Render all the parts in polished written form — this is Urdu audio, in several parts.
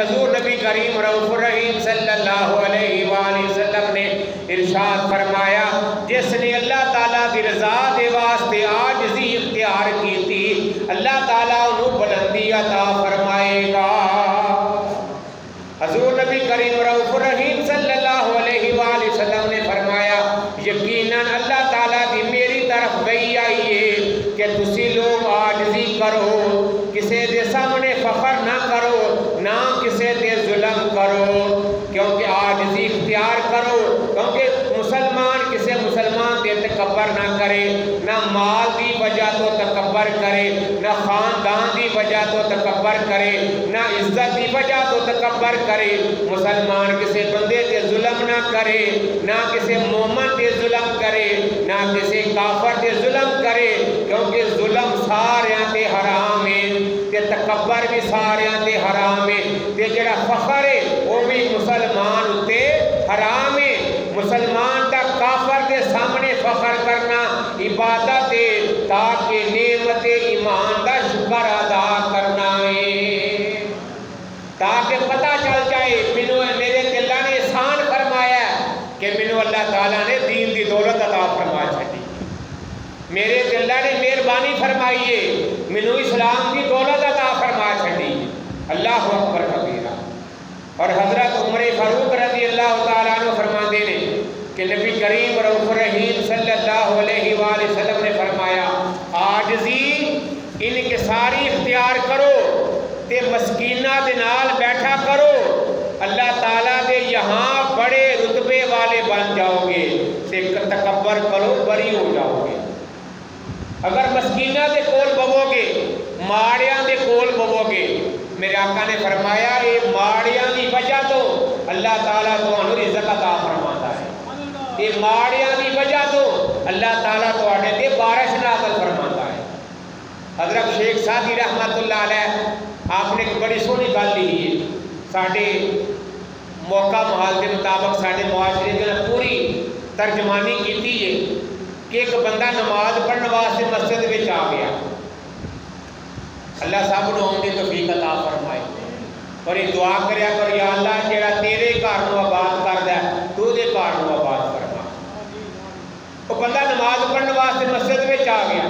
حضور نبی کریم رؤوف الرحیم صلی اللہ علیہ وآلہ وسلم نے ارشاد فرمایا جس نے اللہ تعالیٰ دی رضا دے واسطے عاجزی اختیار کی تھی اللہ تعالیٰ انہوں بلندی عطا فرمائے گا۔ حضور نبی کریم رؤوف الرحیم صلی اللہ علیہ وآلہ وسلم نے فرمایا یقیناً اللہ تعالیٰ دی میری طرف گئی آئیے کہ تسی لوگ عاجزی کرو، کسے دے سامنے فخر نہ کرو، نہ کسے دے ظلم کرو، کیونکہ عاجزی اختیار کرو، کیونکہ مسلمان کسے مسلمان دے تکبر نہ کرے، نہ مال دی وجہ تو تکبر کرے، نہ خاندان دی وجہ تو تکبر کرے، نہ عزت دی وجہ تو تکبر کرے۔ مسلمان کسے بندے تے ظلم نہ کرے، نہ کسے مومن تے ظلم کرے، نہ کسے کافر تے ظلم کرے، کیونکہ ظلم ساریاں تے حرام ہے تے تکبر بھی ساریاں تے حرام ہے تے جڑا فخر ہے وہ بھی مسلمان تے حرام ہے۔ مسلمان تا کافر دے سامنے فخر کرنا عبادت ہے تاکہ نعمت ایمان دا شکر ادا کرنا ہے، تاکہ پتہ چل جائے میرے تے اللہ نے احسان فرمایا ہے کہ مینوں اللہ تعالیٰ نے دین دی دولت عطا فرما چھڈی، میرے تے اللہ نے مہربانی فرمائی ہے مینوں اسلام دی دولت عطا فرما چھڈی۔ اللہ اکبر کبیرہ۔ اور حضرت عمر فاروق رضی اللہ تعالیٰ عنہ فرماندے نے کہ نبی کریم رؤوف الرحیم صلی اللہ علیہ وآلہ وسلم نے فرمایا عاجزی انکساری اختیار کرو تے مسکینہ دے نال بیٹھا کرو، اللہ تعالیٰ دے یہاں بڑے رتبے والے بن جاؤ گے تے تکبر کرو بری ہو جاؤ گے۔ اگر مسکینہ دے کول بوو گے، ماڑیاں دے کول بوو گے، میرے آقا نے فرمایا یہ ماڑیاں دی وجہ تو اللہ تعالیٰ تو انہوں رزق عطا فرماتا ہے، یہ ماڑیاں دی وجہ تو اللہ تعالیٰ تو آنے دے بارش نازل فرماتا ہے۔ حضرت شیخ سعدی رحمت اللہ علیہ آپ نے ایک بڑی سونی گل لکھی ہے، ساڑھے موقع محال کے مطابق ساڑھے معاشرے کے پوری ترجمانی کیتی ہے کہ ایک بندہ نماز پڑھنے واسطے مسجد میں آ گیا، اللہ صاحب نے ہم نے توفیق عطا فرمائے اور یہ دعا کریا کرو یا اللہ جڑا تیرے گھر نو آباد کردا ہے تو دے گھر نو آباد فرما۔ وہ بندہ نماز پڑھنے واسطے مسجد میں آ گیا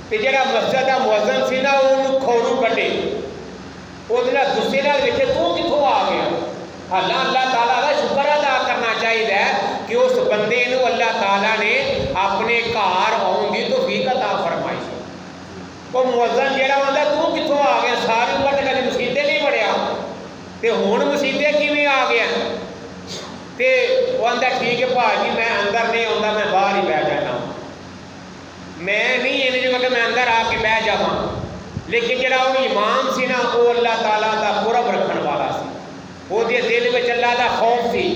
تے جڑا مسجد دا مؤذن سی نا اونوں کھورو کٹے، وہ دے نال غصے نال ویکھے تو کتھوں آ گیا۔ اللہ تعالیٰ کا شکر ادا کرنا چاہیے کہ اس بندے نو اللہ تعالیٰ نے اپنے گھر آن دی توفیق عطا فرمائی۔ وہ مؤذن جڑا ہوندا تو کتھوں آ گیا، ساری عمر تے کدی مسیتے نہیں پڑھیا تے ہن مسیتے کیویں آ گیا؟ تے وہ آندا ٹھیک ہے بھاجی میں اندر نہیں آندا، میں باہر ہی بیٹھ جانا، میں نہیں یہ نہیں کہ میں اندر آ کے بیٹھ جاواں، لیکن جڑا وہ امام سی نا وہ اللہ تعالیٰ دا قرب رکھن والا سی، وہ دے دل وچ اللہ دا خوف سی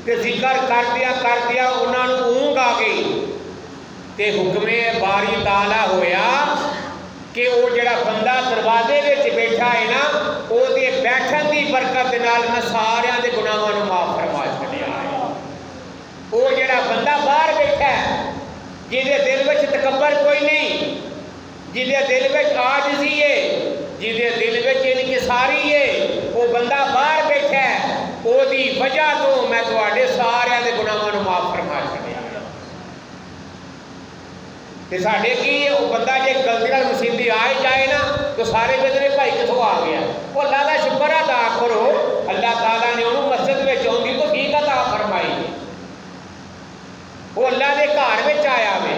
تے ذکر کر دیا انہاں نوں اونگ آ گئی تے حکم باری تعالیٰ ہویا کہ وہ جڑا بندہ دروازے وچ بیٹھا ہے نا وہ دے بیٹھن دی برکت نال نہ ساریاں دے گناہاں نوں معاف فرما چھڈیا ہے۔ وہ جڑا بندہ باہر بیٹھا ہے جہدے دل وچ تکبر کوئی نہیں، جہدے دل وچ عاجزی ہے، جہدے دل وچ انکساری ہے، وہ بندہ باہر بیٹھا ہے، وہ دی وجہ تو میں تواڈے ساریاں دے گناہاں نوں معاف فرما چھڈیا۔ تے ساڈے کی وہ بندہ جے غلطی نال مسیتی آ جائے نا تو سارے بدلے بھائی کتھوں آ گیا، وہ اللہ کا شکر ادا کرو اللہ تعالیٰ نے انہوں مسجد میں آن دی توفیق عطا فرمائی، وہ اللہ دے گھر وچ آیا وے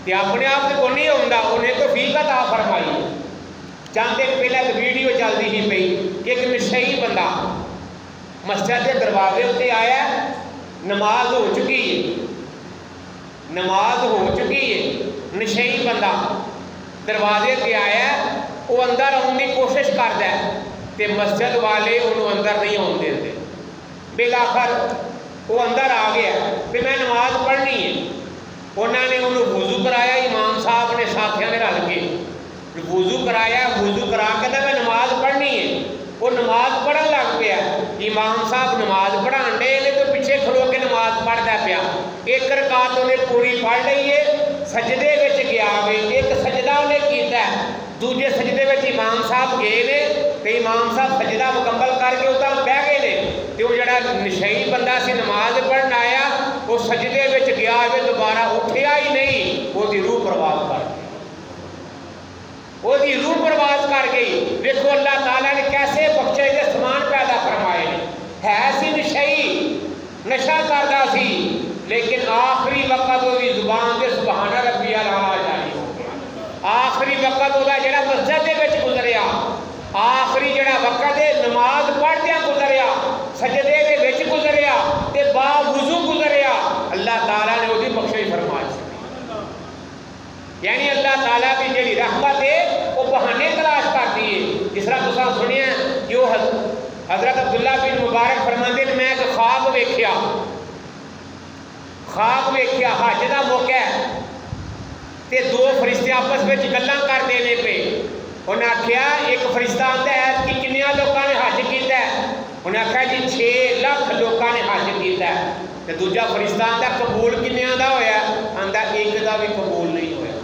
تے اپنے آپ سے کوئی نہیں آندا، انہیں توفیق عطا فرمائی۔ چند دن پہلے ایک ویڈیو چلتی ہی پئی کہ ایک نشئی بندہ مسجد کے دروازے اتنے آیا، نماز ہو چکی ہے، نماز ہو چکی ہے، نشئی بندہ دروازے تے آیا، وہ اندر آن کی کوشش کرتا ہے تے مسجد والے انہوں اندر نہیں آن دیتے، بالآخر وہ اندر آ گیا کہ میں نماز پڑھنی ہے، انہوں نے انہوں وضو کرایا، امام صاحب نے ساتھیاں نے رل کے وضو کرایا، وضو کرا کے میں نماز پڑھنی ہے، وہ نماز پڑھن لگ پیا، امام صاحب نماز پڑھان ڈے نے تو پیچھے کھلو کے نماز پڑھتا پیا، ایک رکعت انہیں پوری پڑھ لئی ہے، سجدے وچ گیا وے، ایک سجدہ انہیں کیتا ہے، دوجے سجدے وچ امام صاحب گئے نے تے امام صاحب سجدہ مکمل کر کے اتنا بہ گئے نے تے وہ جڑا نشئی بندہ سی نماز پڑھن آیا وہ سجدے وچ گیا ہوئے دوبارہ اٹھیا ہی نہیں، وہ دی روح پرواز کر گئی، وہ دی روح پرواز کر گئی۔ دیکھو اللہ تعالیٰ نے کیسے بخشے دے سامان پیدا فرمائے ہے سی نشئی نشہ کردا سی لیکن آخری وقت وہ زبان دے سبحان ربی الاعلیٰ جاری ہو گیا۔ آخری وقت وہ جڑا مسجد دے وچ گزریا، آخری جڑا وقت ہے نماز پڑھدیاں گزریا، سجدے دے وچ گزریا تے با وضو گزریا، اللہ تعالیٰ نے وہ بخشش فرمائی۔ یعنی اللہ تعالیٰ کی جڑی رحمت ہے وہ بہانے تلاش کرتی ہے۔ جس طرح تساں سنیا کہ وہ حضرت عبداللہ بن مبارک فرماندے نے میں ایک خواب ویکھیا حج دا موقع ہے تے دو فرشتے آپس میں گلاں کر دینے پہ، انہیں آخیا ایک فرشتہ آتا ہے کہ کنیاں لوگوں نے حج کیتا ہے، انہیں آخیا جی 6 لاکھ لوگوں نے حج کیتا ہے، تے دوجا فرشتہ آتا قبول کنیاں دا ہویا، آندا ایک دا بھی قبول نہیں ہویا۔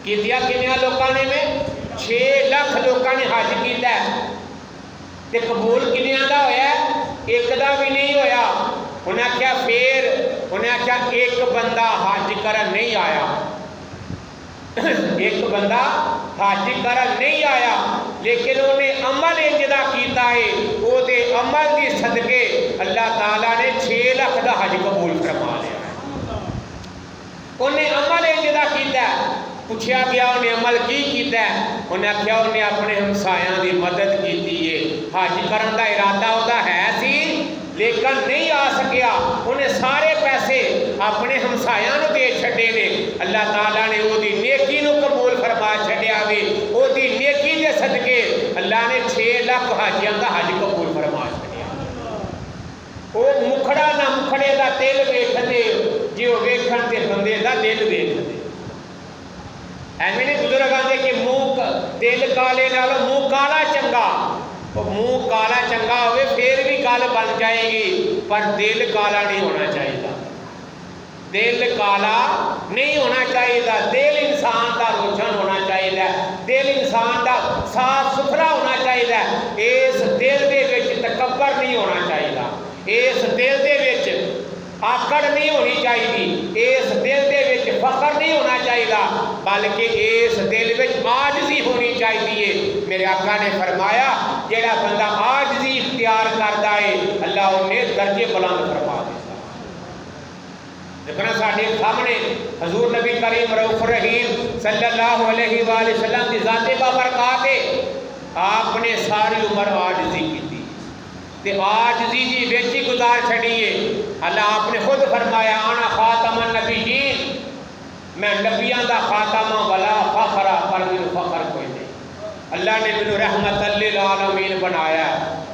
کیتیا کنیاں لوگوں نے میں 6 لاکھ لوگوں نے حج کیتا ہے تے قبول کنیاں دا ہویا ایک دا بھی نہیں ہویا۔ انہیں آخیا پھر انہیں آخیا ایک بندہ حج کرن نہیں آیا، ایک بندہ حج کرن نہیں آیا لیکن انہیں عمل انجدہ کیتا ہے، وہ دے عمل دی صدقے اللہ تعالیٰ نے 6 لاکھ دا حج قبول فرما لیا۔ انہیں عمل انجدہ کیتا ہے، پوچھا گیا انہیں عمل کی کیتا ہے، انہیں آخیا انہیں اپنے ہمسایاں دی مدد کیتی ہے، حج کرن دا ارادہ ہوتا ہے سی لیکن نہیں آ سکیا، انہیں سارے پیسے اپنے ہمسایاں نو دے چھڑے نے، اللہ تعالیٰ نے وہ دی نیکی نو قبول فرما چھڑیا بھی، وہ دی نیکی دے صدقے اللہ نے 6 لاکھ حاجیاں دا حج قبول فرما چھڑیا۔ وہ مکھڑا نہ مکھڑے دا دل ویکھ دے جی وہ ویکھن تے بندے دا دل ویکھ دے۔ ایویں نے بزرگ آندے کہ دل کالے نالوں منہ کالا چنگا، منہ کالا چنگا ہوئے پھر بھی کال بن جائے گی پر دل کالا نہیں ہونا چاہیے، دل کالا نہیں ہونا چاہیے، دل انسان دا روشن ہونا چاہیے، دل انسان دا صاف ستھرا ہونا چاہیے، اس دل دے وچ تکبر نہیں ہونا چاہیے، اس دل دے وچ آکڑ نہیں ہونی چاہیے، اس دل دے وچ فخر نہیں ہونا چاہیے بلکہ اس دل وچ عاجزی ہونی چاہیے۔ میرے آقا نے فرمایا جیڑا بندہ عاجزی اختیار کرتا ہے اللہ انہیں درجے بلند فرما دیتا۔ دیکھنا ساڑھے سامنے حضور نبی کریم رؤوف رحیم صلی اللہ علیہ وآلہ وسلم کی ذات بابرکات ہے، آپ نے ساری عمر عاجزی کی تھی تے عاجزی جی ویچی گزار چھڑیے۔ اللہ آپ نے خود فرمایا انا خاتم النبیین، میں نبیان دا خاتمہ ولا فخرہ، پر منو فخر کوئی نہیں۔ اللہ نے منو رحمت للعالمین بنایا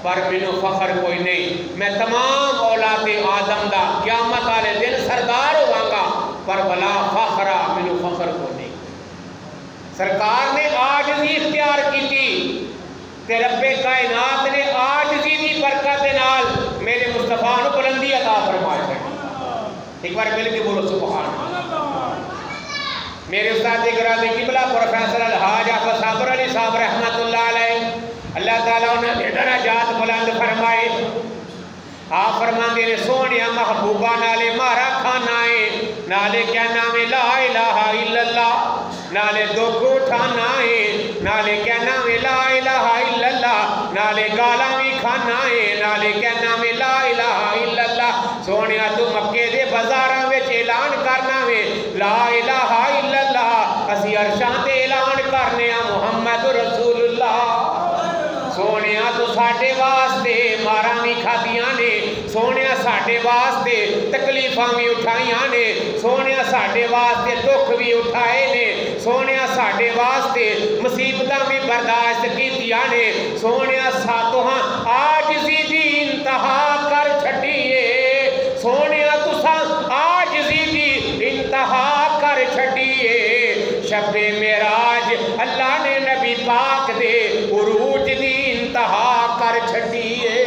پر منو فخر کوئی نہیں، میں تمام اولاد آدم دا قیامت والے دن سردار ہوانگا پر ولا فخرہ، منو فخر کوئی نہیں۔ سرکار نے عاجزی اختیار کی تھی تے رب کائنات نے عاجزی دی برکت نال میرے مصطفیٰ نو بلندی عطا فرمایا ہے۔ ایک بار مل کے بولو سبحان اللہ۔ میرے استاد گرامی قبلہ پروفیسر الحاج آفت صابر علی صاحب رحمت اللہ علیہ، اللہ تعالیٰ انہیں درجات بلند فرمائے۔ آپ فرماندے نے سونیا محبوبہ نالے مارا کھانا ہے، نالے کیا نام لا الہ الا اللہ، نالے دکھ اٹھانا ہے، نالے کیا نام لا الہ الا اللہ، نالے گالا بھی کھانا ہے، نالے کیا نام لا الہ الا اللہ۔ سونیا تو مکے دے بازاراں وچ اعلان کرنا ہے لا الہ الا اللہ، اسی عرشاں تے اعلان کرنے محمد رسول اللہ۔ سونیا تو ساڑھے واسطے ماراں بھی کھادیاں نے، سونیا ساڑھے واسطے تکلیفاں بھی اٹھائیاں نے، سونیا ساڑھے واسطے دکھ بھی اٹھائے نے، سونیا ساڑھے واسطے مصیبتاں بھی برداشت کیتیاں نے، سونیا ساتوہاں عاجزی دی انتہا کر چھٹیے، سونیا تساں عاجزی دی انتہا کر چھٹیے۔ شب معراج اللہ نے نبی پاک دے عروج دی انتہا کر چھٹیے۔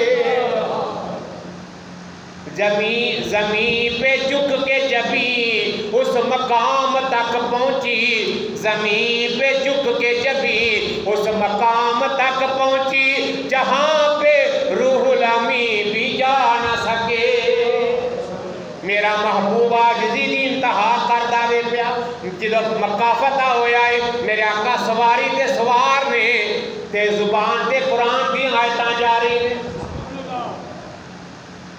زمین پہ جھک کے جبی اس مقام تک پہنچی، زمین پہ جھک کے جبھی اس مقام تک پہنچی جہاں پہ روح الامین بھی جا نہ سکے۔ میرا محبوب عاجزی دی انتہا کر دے پیا، جدو مکہ فتح ہویا ہے میرے آقا سواری تے سوار نے تے زبان تے قرآن دی آیتاں جاری نے۔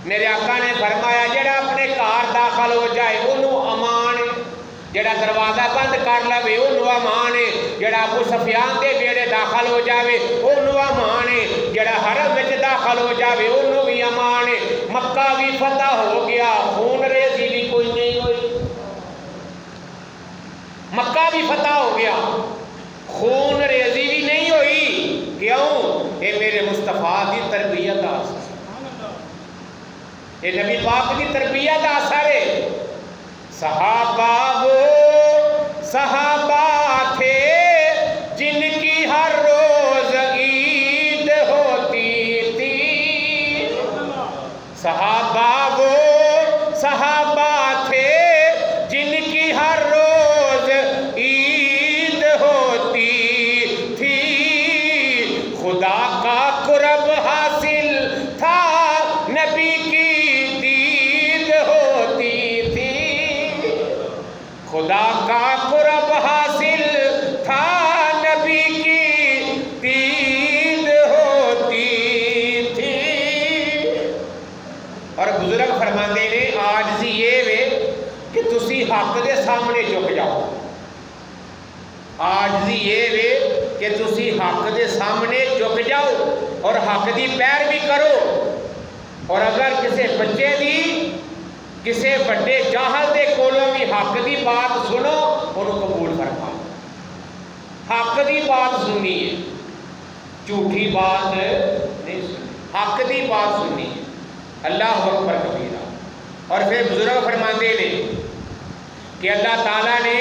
میرے آقا نے فرمایا جڑا اپنے گھر داخل ہو جائے انہوں امان ہے، جڑا دروازہ بند کر لوے انہوں امان ہے، جڑا ابو سفیان دے بیڑے داخل ہو جاوے انہوں امان ہے، جڑا حرم وچ داخل ہو جاوے انہوں بھی امان ہے۔ مکہ بھی فتح ہو گیا، خون ریزی بھی کوئی نہیں ہوئی۔ مکہ بھی فتح ہو گیا، خون ریزی بھی نہیں ہوئی۔ کیوں؟ اے میرے مصطفیٰ دی تربیت دا اثر، اے نبی پاک کی تربیت دا اثر ہے۔ صحابہ وہ صحابہ تھے جن کی ہر روز عید ہوتی تھی۔ صحابہ وہ صحابہ تھے جن کی ہر روز عید ہوتی تھی۔ خدا کا قرب حاصل تھا نبی کی خدا کا قرب حاصل تھا نبی کی دید ہوتی تھی۔ اور بزرگ فرماندے نے عاجزی یہ وے کہ تسی حق دے سامنے جھک جاؤ، عاجزی یہ وے کہ تسی حق دے سامنے جھک جاؤ اور حق دی پیروی کرو۔ اور اگر کسی بچے دی کسی بڑے جاہل دے کولوں بھی حق دی بات سنو انہوں قبول فرماؤ۔ حق دی بات سننی ہے، جھوٹی بات نہیں سننی، حق دی بات سننی ہے۔ اللہ اکبر کبیرہ۔ اور پھر بزرگ فرماتے نے کہ اللہ تعالیٰ نے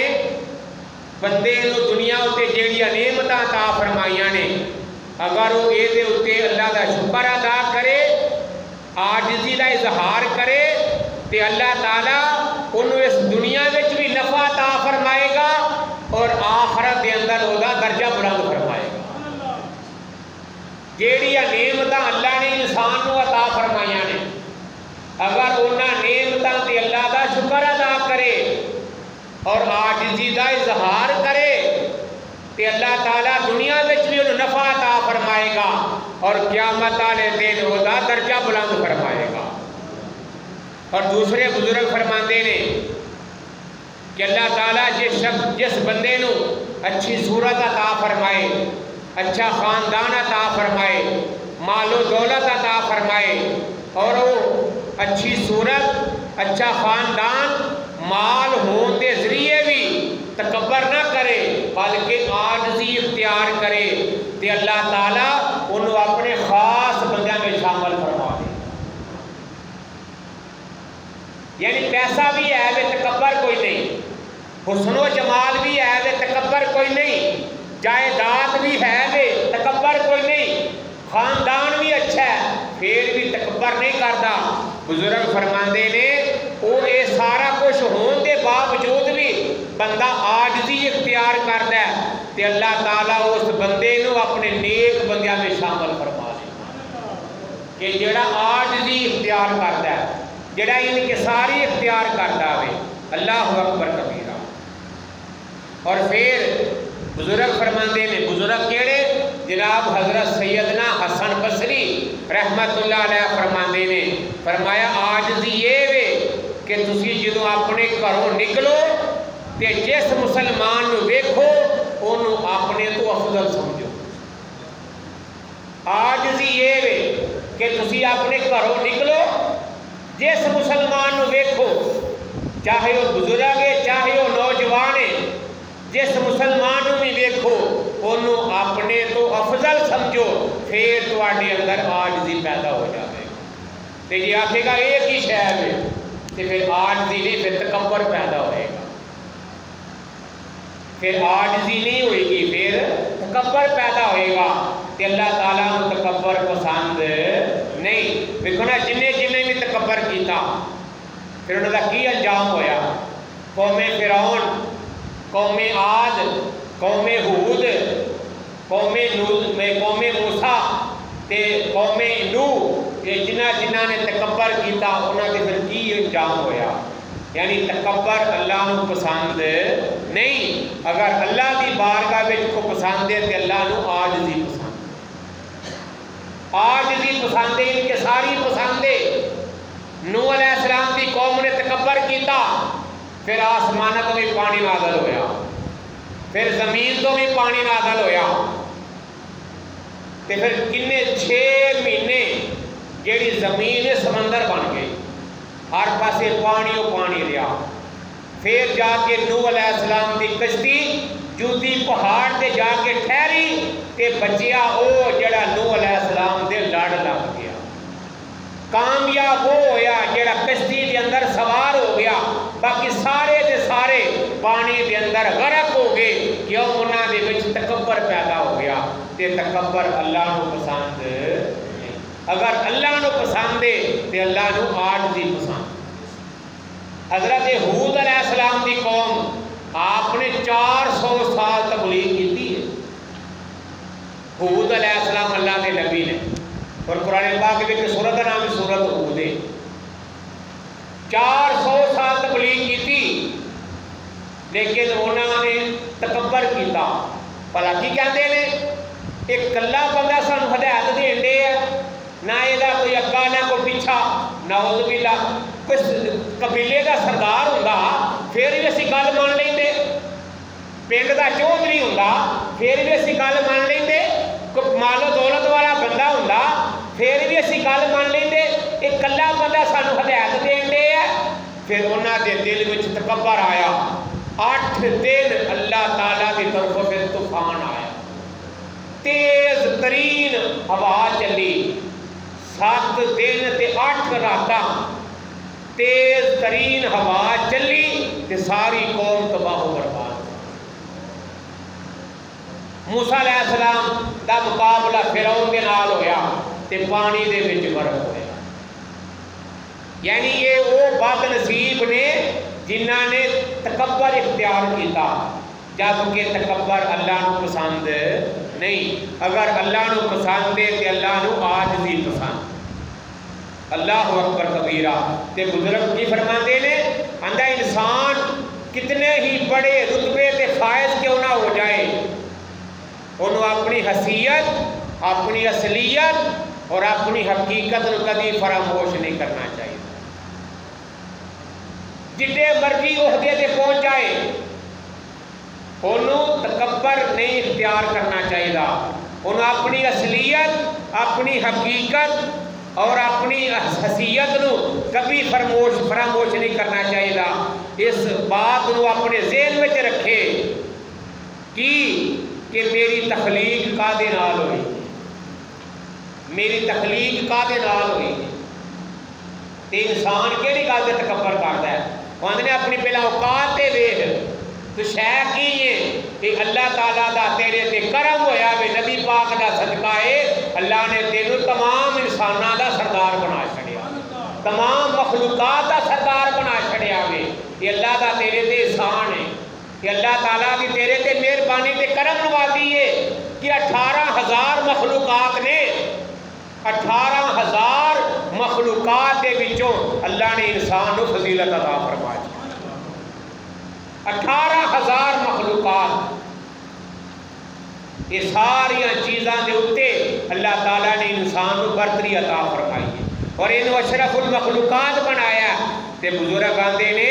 بندے نو دنیا اتے جیڑیاں نعمتاں عطا فرمائیاں نے اگر وہ اے دے اتے اللہ دا شکر ادا کرے، عاجزی دا اظہار کرے تے اللہ تعالیٰ انہوں اس دنیا وچ بھی نفع عطا فرمائے گا اور آخرت دے اندر وہ دا درجہ بلند فرمائے گا۔ جیڑیاں نعمتاں اللہ نے انسان کو عطا فرمائیاں نے اگر انہاں نعمتاں تے اللہ دا شکر ادا کرے اور عاجزی دا اظہار کرے تے اللہ تعالیٰ دنیا وچ بھی انہوں نفع عطا فرمائے گا اور قیامت والے دن وہ دا درجہ بلند فرمائے گا۔ اور دوسرے بزرگ فرماندے نے کہ اللہ تعالیٰ جس بندے نو اچھی صورت عطا فرمائے، اچھا خاندان عطا فرمائے، مال و دولت عطا فرمائے اور وہ اچھی صورت اچھا خاندان مال ہون دے ذریعے بھی تکبر نہ کرے بلکہ عاجزی اختیار کرے تے اللہ تعالیٰ انہوں اپنے خاص بندیاں میں شامل فرما دے۔ یعنی پیسہ بھی ہے وے تکبر کوئی نہیں، حسن و جمال بھی ہے وے تکبر کوئی نہیں، جائیداد بھی ہے وے تکبر کوئی نہیں، خاندان بھی اچھا ہے پھر بھی تکبر نہیں کرتا۔ بزرگ فرماندے نے وہ اے سارا کچھ ہون دے باوجود بھی بندہ عاجزی اختیار کرتا ہے تے اللہ تعالیٰ اس بندے نو اپنے نیک بندیاں میں شامل فرما دے کہ جڑا عاجزی اختیار کرتا ہے، جڑا انکساری اختیار کرتا ہے۔ اللہ اکبر کبیرہ۔ اور پھر بزرگ فرماندے نے بزرگ کیڑے جناب حضرت سیدنا حسن بصری رحمت اللہ علیہ فرماندے نے فرمایا عاجزی یہ وے کہ تسی جدوں اپنے گھروں نکلو تے جس مسلمان نو ویکھو انہوں اپنے تو افضل سمجھو۔ عاجزی یہ وے کہ تسی اپنے گھروں نکلو جس مسلمان نو ویکھو چاہے وہ بزرگ ہے چاہے وہ نوجوان ہے، جس مسلمان نو بھی ویکھو انہوں اپنے تو افضل سمجھو پھر تواڈے اندر عاجزی پیدا ہو جائے گا۔ تے جی آکھے گا ایک ہی شے ہے تے پھر عاجزی نہیں، پھر تکبر پیدا ہوئے گا، پھر عاجزی نہیں ہوئے گی، پھر تکبر پیدا ہوئے گا کہ اللہ تعالیٰ کو تکبر پسند نہیں۔ دیکھو نا جنہیں بھی تکبر کیتا پھر انہوں نے کی انجام ہویا؟ قوم فرعون قوم عاد، قوم ہود، قوم موسیٰ تے قوم نوح، یہ جنہ نے تکبر کیتا انہاں دے پھر کی انجام ہویا؟ یعنی تکبر اللہ نو پسند نہیں۔ اگر اللہ دی بارگاہ وچ کو پسند ہے تے اللہ نو عاجزی پسند، عاجزی پسند ہے، انکساری پسند ہے۔ نوح علیہ السلام دی قوم نے تکبر کیتا، پھر آسمانہ تو بھی پانی نازل ہویا، پھر زمین تو بھی پانی نازل ہویا، تے پھر کنے 6 مہینے جیڑی زمین سمندر بن گئی، ہر پاسے پانی و پانی رہا۔ پھر جا کے نوح علیہ السلام دی کشتی جوتی پہاڑ تے جا کے ٹھہری تے بچیا او جڑا نوح علیہ السلام دے لڑ لگ گیا۔ کامیاب وہ ہویا جڑا کشتی دے اندر سوار ہو گیا، باقی سارے دے سارے پانی دے اندر غرق ہو گئے، کیوں؟ انہاں دے وچ تکبر پیدا ہو گیا، تے تکبر اللہ نو پسند نہیں۔ اگر اللہ نو پسند ہے تے اللہ نو عاجزی پسند۔ حضرت ہود علیہ السلام دی قوم آپ نے 400 سال تبلیغ کی ہے۔ ہود علیہ السلام اللہ کے نبی نے، اور قرآن پاک کے سورت کا نام ہے سورت ہود ہے۔ 400 سال تبلیغ کی تھی، لیکن انہوں نے تکبر کیتا۔ بھلا کی کہتے ہیں؟ ایک کلا بندہ سانو ہدایت دین دے ہے، نہ یہ کوئی اگا نہ کوئی پیچھا، نعوذ باللہ۔ کوئی قبیلے کا سردار ہوندا پھر بھی اسی گل مان لیندے، پنڈ کا چودھری ہوندا پھر بھی اسی گل مان لیندے، کوئی مال و دولت والا بندہ ہوندا پھر بھی اسی گل مان لیندے۔ ایک کلا بندہ سانو ہدایت دین دے ہے، پھر انہاں دے دل وچ تکبر آیا۔ 8 دن اللہ تعالیٰ کی طرف پھر طوفان آیا، تیز ترین ہوا چلی، 7 دن تے 8 راتاں تیز ترین ہوا چلی تے ساری قوم تباہ و برباد۔ موسیٰ علیہ السلام دا مقابلہ فرعون دے نال ہویا تے پانی دے وچ غرق ہویا۔ یعنی یہ وہ بد نصیب نے جنہ نے تکبر اختیار کیتا، جبکہ تکبر اللہ نو پسند نہیں۔ اگر اللہ نو پسند ہے تے اللہ نو عاجزی پسند۔ اللہ اکبر کبیرہ۔ تے بزرگ کی فرماتے نے اندھا انسان کتنے ہی بڑے رتبے تے فائز کیوں نہ ہو جائے، انہوں اپنی حیثیت، اپنی اصلیت اور اپنی حقیقت کو کبھی فراموش نہیں کرنا چاہیے۔ جتنے مرضی عہدے تے پہنچ جائے، انہوں تکبر نہیں اختیار کرنا چاہیے، انہوں اپنی اصلیت، اپنی حقیقت اور اپنی حیثیت نو کبھی فراموش نہیں کرنا چاہیے۔ اس بات نو اپنے ذہن میں رکھے کہ میری تخلیق کادے نال ہوئی، میری تخلیق کادے نال ہوئی، تے انسان کیڑی گل تے تکبر کرتا ہے؟ وہ نے اپنی پہلا اوقات تے ویکھ تو شے کی ہے کہ اللہ تعالیٰ دا تیرے تے کرم ہویا وے، نبی پاک دا صدقہ ہے، اللہ نے تینوں تمام انساناں دا سردار بنا چھڑیا، تمام مخلوقات دا سردار بنا چھڑیا وے۔ یہ اللہ دا تیرے تے احسان ہے کہ اللہ تعالیٰ کی تیرے تے مہربانی تے کرم نوازی ہے کہ 18,000 مخلوقات نے، 18,000 مخلوقات دے وچوں اللہ نے انسان نو فضیلت عطا فرمائی۔ 18,000 مخلوقات، یہ ساری چیزاں دے اتے اللہ تعالیٰ نے انسان کو برتری عطا فرمائی ہے اور انہوں اشرف المخلوقات بنایا۔ تے بزرگ آندے نے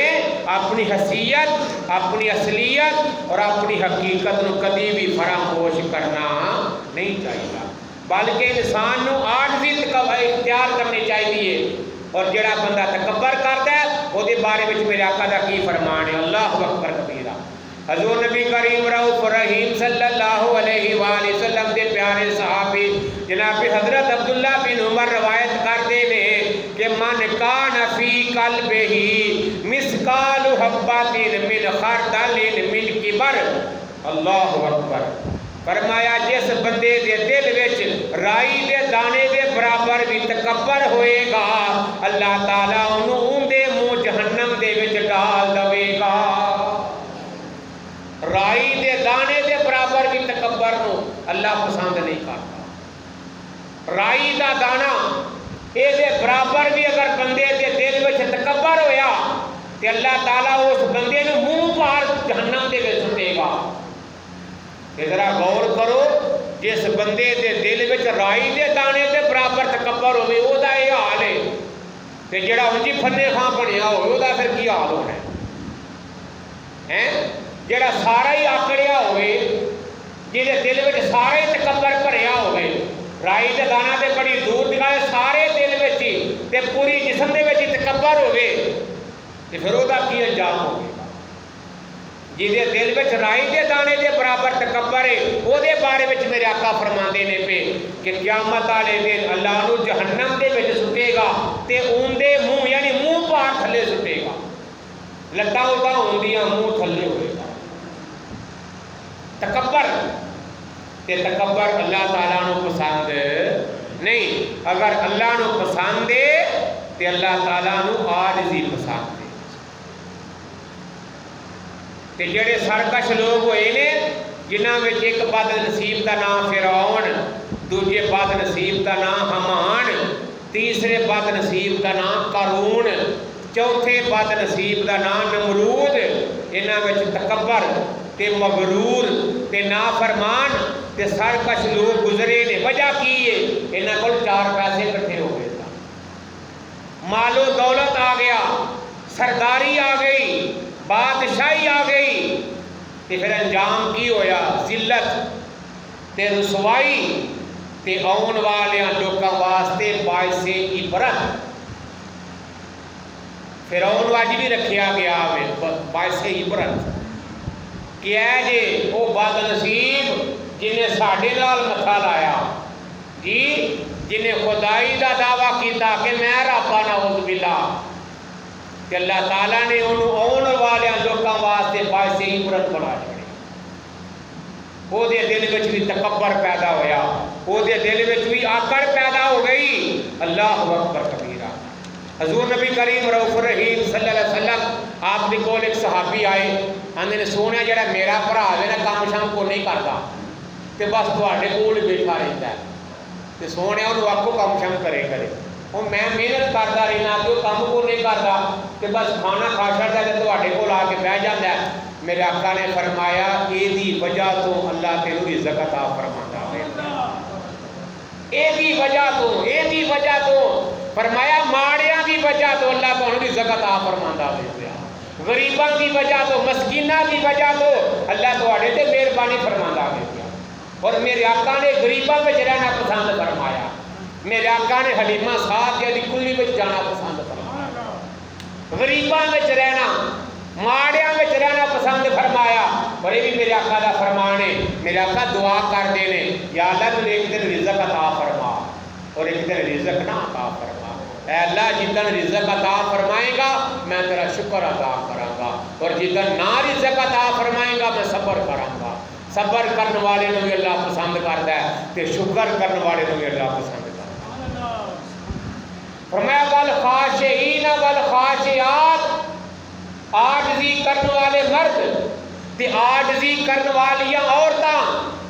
اپنی حیثیت، اپنی اصلیت اور اپنی حقیقت کو کبھی بھی فراموش کرنا نہیں چاہیے، بلکہ انسان نو عاجزی اختیار کرنی چاہیے۔ اور جڑا بندہ تکبر کرتا ہے وہ دے بارے میں میرے آقا دا کی فرمان ہے، اللہ اکبر کبیرہ۔ حضور نبی کریم رؤوف رحیم صلی اللہ علیہ وآلہ وسلم دے پیارے صحابی جناب حضرت عبداللہ بن عمر روایت کرتے ہیں کہ من کان فی قلبہ مثقال حبۃ من خردل من کبر، اللہ اکبر، فرمایا جس بندے دے دل وچ رائی دے دانے دے برابر بھی تکبر ہوئے گا، اللہ تعالیٰ انہوں اون دے منہ جہنم دے وچ ڈال دوے گا۔ رائی دے دانے دے برابر بھی تکبر نو اللہ پسند نہیں کرتا۔ رائی دا دانا اے دے برابر بھی اگر بندے دے دل وچ تکبر ہویا تے اللہ تعالیٰ اس بندے نو منہ پار جہنم دے وچ سٹے گا۔ ذرا غور کرو، جس بندے دے دل وچ رائی دے دانے دے برابر تکبر ہوئے او دا اے حال ہے تے جڑا انجی پھنے خاں بنیا ہوئے او دا پھر کی حال ہونا ہے؟ جڑا سارا ہی آکڑیا ہوئے، جہدے دل وچ سارا ہی تکبر بھریا ہوئے، رائی دے دانا تے بڑی دور دی گل، سارے دل وچ تے پوری جسم دے وچ تکبر ہوئے تے پھر او دا کی انجام ہوگا؟ جہدے دل وچ رائی دے دانے دے برابر تکبر ہے، او دے بارے وچ میرے آقا فرماندے نے پہ کہ قیامت والے دن اللہ نو جہنم دے وچ سٹے گا تے اون دے منہ یعنی منہ پار تھلے سٹے گا، لتاں اُلٹا ہوندیاں منہ تھلے ہوئے گا۔ تکبر تے تکبر اللہ تعالیٰ نو پسند نہیں۔ اگر اللہ نو پسند ہے تے اللہ تعالیٰ نو عاجزی پسند ہے۔ تے جڑے سرکش لوگ ہوئے نے جنہاں وچ ایک بد نصیب دا نام فرعون، دوجے بد نصیب دا نام حمان، تیسرے بد نصیب دا نام قارون، چوتھے بد نصیب دا نام نمرود، انہاں وچ تکبر تے مغرور تے نافرمان تے سرکش لوگ گزرے نے۔ وجہ کی ہے؟ انہاں کول 4 پیسے کٹھے ہو گئے، مال و دولت آ گیا، سرداری آ گئی، بادشاہی آ گئی، تے پھر انجام کی ہویا؟ ذلت تے رسوائی تے آن والیاں لوکاں واسطے باعث عبرت۔ فرعون واج بھی رکھیا گیا ہے باعث عبرت کہ اے جے او بد نصیب جنہیں ساڈے نال متھا لایا جی، جنہیں خدائی دا دعویٰ کیتا کہ میں رب ہاں نعوذ باللہ، کہ اللہ تعالیٰ نے انہوں آن والیاں لوکاں واسطے باعث عبرت بنا چھڑی۔ او دے دل وچ بھی تکبر پیدا ہویا، او دے دل وچ بھی آکڑ پیدا ہو گئی۔ اللہ اکبر کبیرہ۔ حضور نبی کریم رؤوف الرحیم صلی اللہ علیہ وسلم آپ دے کول ایک صحابی آئے، آندے نے سونا جڑا میرا بھرا ہے نا کام شام کو نہیں کرتا تے بس تواڈے کول بیٹھا رہتا ہے تے سونے انہوں آکھو کام شام کرے اور میں محنت کرتا رہنا کہ وہ کام کو نہیں کرتا کہ بس کھانا کھا چڑھتا ہے تو آٹے کو لا کے بہ جاتا ہے۔ میرے آقا نے فرمایا یہ وجہ تو اللہ تینوں رزق عطا فرماتا ہے، یہ وجہ تو فرمایا ماڑیاں کی وجہ تو اللہ تینوں رزق عطا فرماتا ہے، غریباں کی وجہ تو مسکیناں کی وجہ تو اللہ تواڈے تے مہربانی فرماتا ہے۔ اور میرے آقا نے غریباں وچ رہنا پسند فرمایا، میرے آقا نے حلیمہ صاحب دی کلی وچ جانا پسند فرمایا، غریباں وچ رہنا ماڑیاں وچ رہنا پسند فرمایا۔ اور یہ بھی میرے آقا دا فرمان ہے، میرے آقا دعا کر دینے یا اللہ تو ایک دن رزق عطا فرما اور ایک دن رزق نہ عطا فرما، اے اللہ جتن رزق عطا فرمائے گا میں تیرا شکر عطا کراں گا، اور جتن نہ رزق عطا فرمائے گا میں صبر کراں گا۔ صبر کرنے والے نو بھی اللہ پسند کرتا ہے تے شکر کرنے والے نو بھی اللہ پسند کرتا ہے۔ فرمایا والخاشعین والخاشعات، عاجزی کرنے والے مرد تے عاجزی کرنے والیاں عورتاں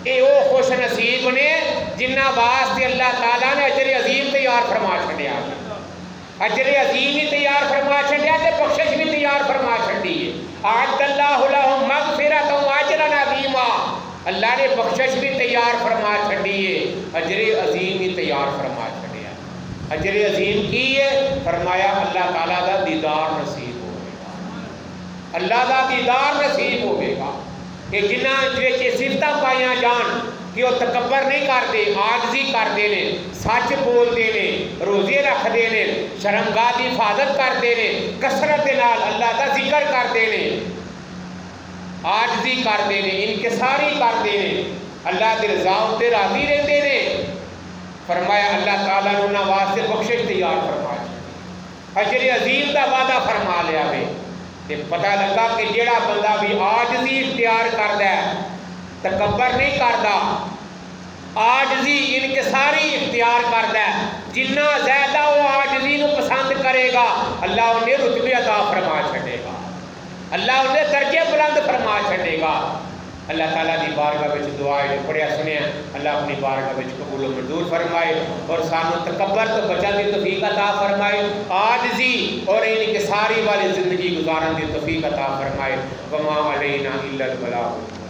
اے او خوش نصیب نے جنہاں واسطے اللہ تعالیٰ نے اجر عظیم تیار فرما چھڈیا، اجر عظیم ہی تیار فرما چھڈیا تے بخشش بھی تیار فرما چھڈی ہے۔ اعد اللہ لہم مغفرۃ و اجرا عظیما، اللہ نے بخشش بھی تیار فرما چھڈی ہے، اجر عظیم ہی تیار فرما چھڈیا۔ اجر عظیم کی ہے؟ فرمایا اللہ تعالیٰ دا دیدار نصیب ہوئے گا، اللہ دا دیدار نصیب ہوئے گا کہ جنہاں وچ صفتاں پائیاں جان کہ وہ تکبر نہیں کرتے، عاجزی کرتے ہیں، سچ بولتے ہیں، روزے رکھتے ہیں، شرمگاہ کی حفاظت کرتے ہیں، کثرت نال اللہ کا ذکر کرتے ہیں، عاجزی کرتے ہیں، انکساری کرتے ہیں، اللہ کی رضا تے راضی رہتے ہیں۔ فرمایا اللہ تعالیٰ نے انہاں واسطے بخشش تیار فرمایا، اجر عظیم کا وعدہ فرما لیا ہے۔ تے پتہ لگا کہ جیڑا بندہ بھی عاجزی اختیار کرتا ہے، تکبر نہیں کرتا، عاجزی انکساری اختیار کرتا ہے، جنہ زیادہ وہ عاجزی نو پسند کرے گا اللہ انہیں رتبے عطا فرما چھڑے گا، اللہ انہیں درجے بلند فرما چھڑے گا۔ اللہ تعالیٰ دی بارگاہ وچ دعا ہے پڑھیا سنیا اللہ اپنی بارگاہ وچ قبول و منظور فرمائے اور سانو تکبر تو بچن دی توفیق عطا فرمائے عاجزی اور انکساری والی زندگی گزارن دی توفیق عطا فرمائے وما علینا الا البلاغ